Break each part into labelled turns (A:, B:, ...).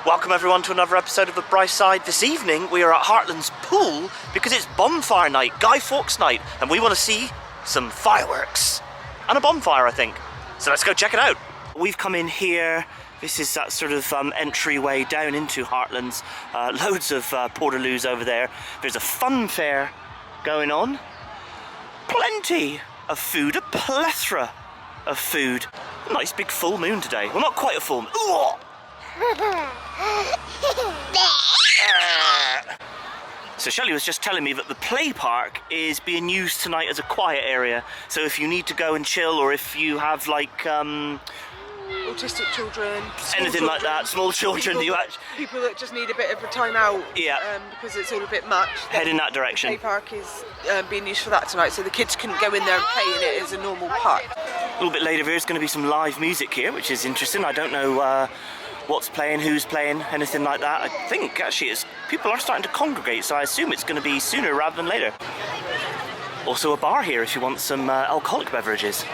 A: Welcome everyone to another episode of The Bright Side. This evening we are at Heartlands pool because it's Bonfire night, Guy Fawkes night, and we want to see some fireworks and a bonfire, I think. So let's go check it out. We've come in here. This is that sort of entryway down into Heartlands. Loads of portaloos over there. There's a fun fair going on. Plenty of food, a plethora of food. A nice big full moon today. Well, not quite a full moon. Ooh! So Shelley was just telling me that the play park is being used tonight as a quiet area. So if you need to go and chill, or if you have like
B: autistic children,
A: anything like that, small children,
B: people that just need a bit of a time out, because it's all a bit much.
A: Head in that direction.
B: The play park is being used for that tonight, so the kids can go in there and play in it as a normal park.
A: A little bit later, there's going to be some live music here, which is interesting. I don't know what's playing, who's playing, anything like that. I think actually people are starting to congregate, so I assume it's going to be sooner rather than later. Also a bar here if you want some alcoholic beverages.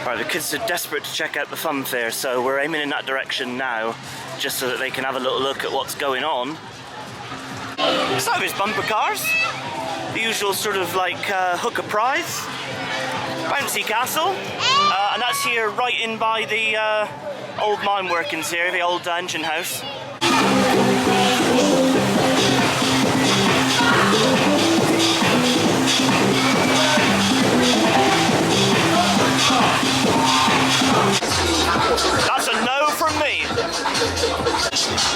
A: Right, the kids are desperate to check out the fun fair, so we're aiming in that direction now, just so that they can have a little look at what's going on. So there's bumper cars, the usual sort of like hooker prize, bouncy castle, and that's here right in by the old mine workings here, the old engine house. That's a no from me.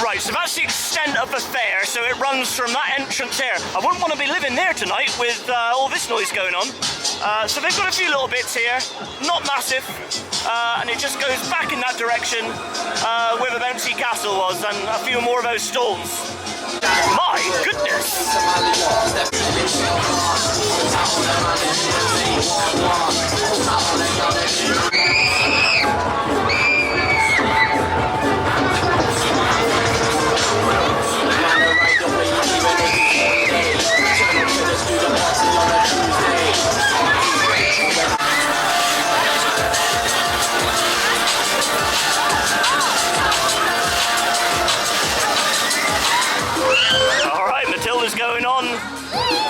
A: Right, so that's the extent of the fair, so it runs from that entrance here. I wouldn't want to be living there tonight with all this noise going on. So they've got a few little bits here, not massive, and it just goes back in that direction where the bouncy castle was, and a few more of those stalls. My goodness! Going on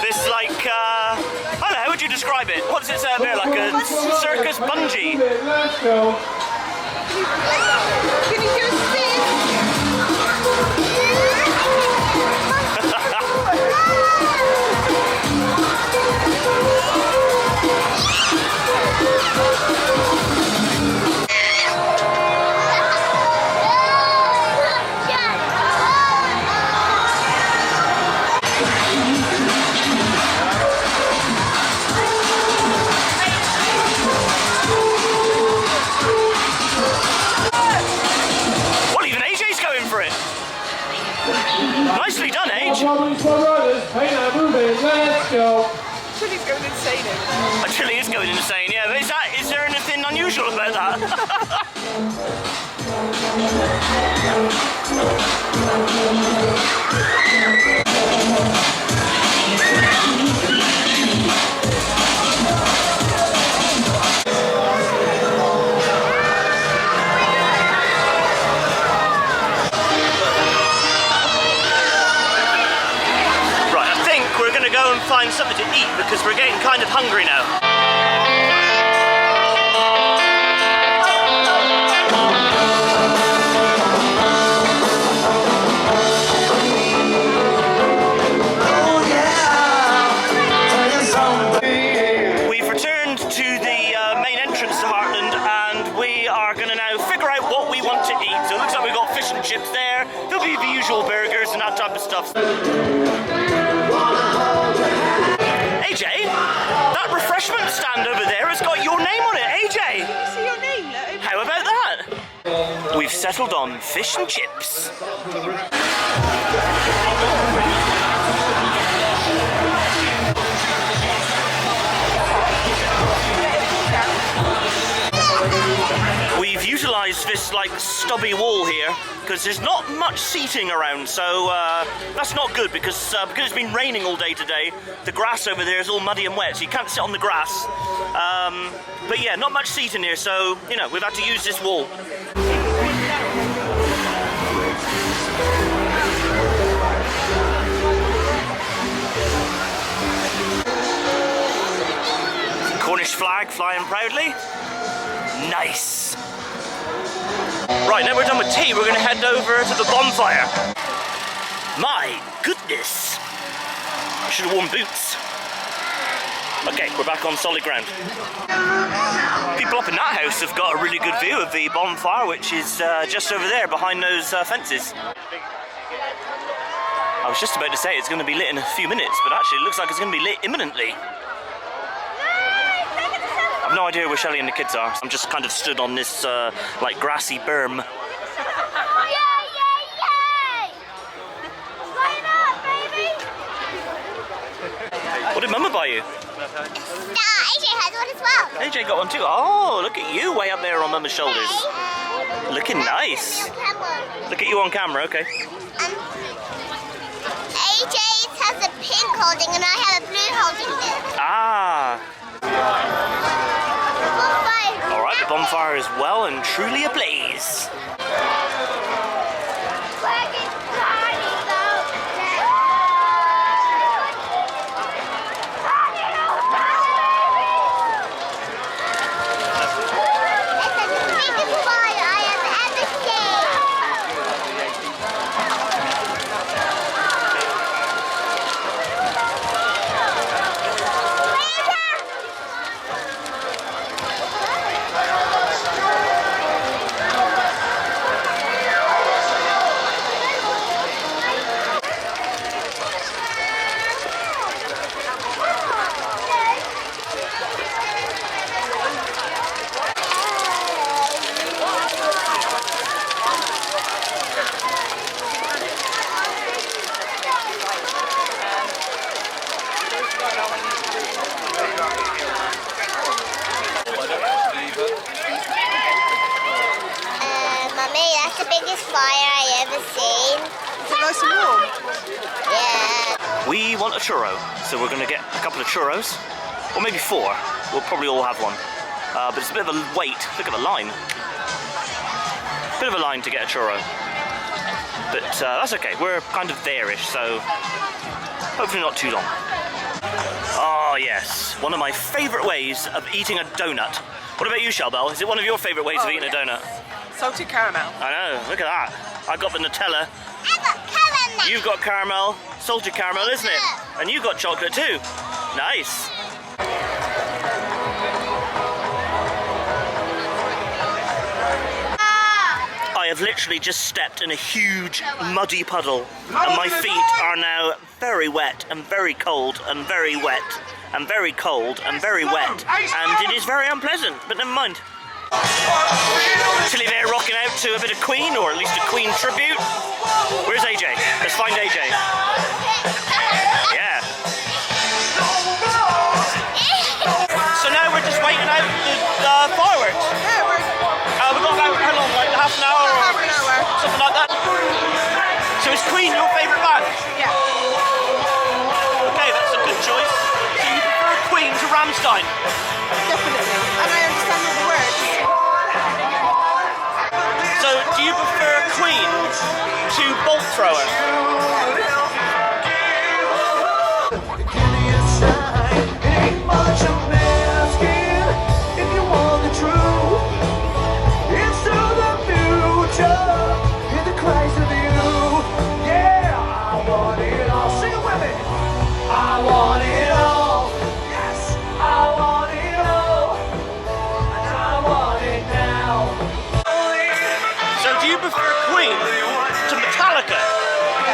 A: this like I don't know, how would you describe it? What does it say out there? Like a circus bungee?
B: Can you do a spin?
A: Nicely done, Age.
B: Chili's going insane.
A: Chili is going insane, yeah. But is there anything unusual about that? Find something to eat because we're getting kind of hungry now. We've returned to the main entrance to Heartland, and we are going to now figure out what we want to eat. So it looks like we've got fish and chips there. There'll be the usual burgers and that type of stuff. AJ, that refreshment stand over there has got your name on it, AJ!
B: Can you see your name?
A: How about that? We've settled on fish and chips. We've utilised this like stubby wall here because there's not much seating around, so that's not good because it's been raining all day today. The grass over there is all muddy and wet, so you can't sit on the grass. But yeah, not much seating here, so you know we've had to use this wall. flying proudly. Nice. Right, now we're done with tea, we're going to head over to the bonfire. My goodness. I should have worn boots. Okay, we're back on solid ground. People up in that house have got a really good view of the bonfire, which is just over there behind those fences. I was just about to say it's going to be lit in a few minutes, but actually it looks like it's going to be lit imminently. I've no idea where Shelley and the kids are. I'm just kind of stood on this like grassy berm. What did Mama buy you?
C: AJ has one as well.
A: AJ got one too. Oh, look at you way up there on Mama's shoulders. Looking nice. Look at you on camera, okay.
C: AJ has a pink holding and I have a blue holding it.
A: Ah. Alright, the bonfire is well and truly ablaze.
C: That's the biggest fire I ever seen.
B: Is it nice and warm?
C: Yeah.
A: We want a churro, so we're going to get a couple of churros, or maybe 4. We'll probably all have one. But it's a bit of a wait. Look at the line. Bit of a line to get a churro. But that's okay. We're kind of there-ish, so hopefully not too long. Oh yes, one of my favourite ways of eating a donut. What about you, Shelbel? Is it one of your favourite ways of eating a donut?
B: Salted caramel.
A: I know, look at that. I got the Nutella.
C: I got caramel.
A: You've got caramel, salted caramel, isn't it? And you've got chocolate too. Nice. I have literally just stepped in a huge muddy puddle and my feet are now very wet and very cold and very wet and very cold and very wet and it is very unpleasant, but never mind. Chilly there rocking out to a bit of Queen, or at least a Queen tribute. Where's AJ? Let's find AJ. Yeah. So now we're just waiting out the fireworks.
B: Yeah,
A: We've got about how long? Like half an hour or
B: half an hour.
A: something like that. So is Queen your favourite band?
B: Yeah.
A: Okay, that's a good choice. So you prefer Queen to Rammstein?
B: Definitely. And I understand all the words.
A: So do you prefer Queen to Bolt Thrower?
B: Yeah.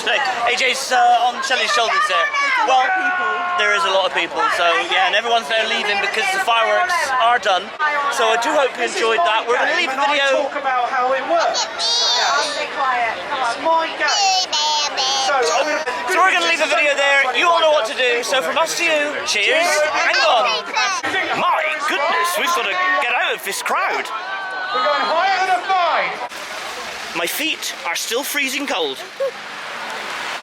A: today. AJ's on Shelley's shoulders there. Well, there is a lot of people, so yeah, and everyone's now leaving because the fireworks are done. So I do hope you enjoyed that. We're going to leave a video.
D: Talk about how it works.
C: Be quiet.
D: It's my game. So
A: So we're going to leave a video there. You all know what to do. So from us to you, cheers and gone. My goodness, we've got to get out of this crowd.
D: we're going higher than a 5.
A: My feet are still freezing cold.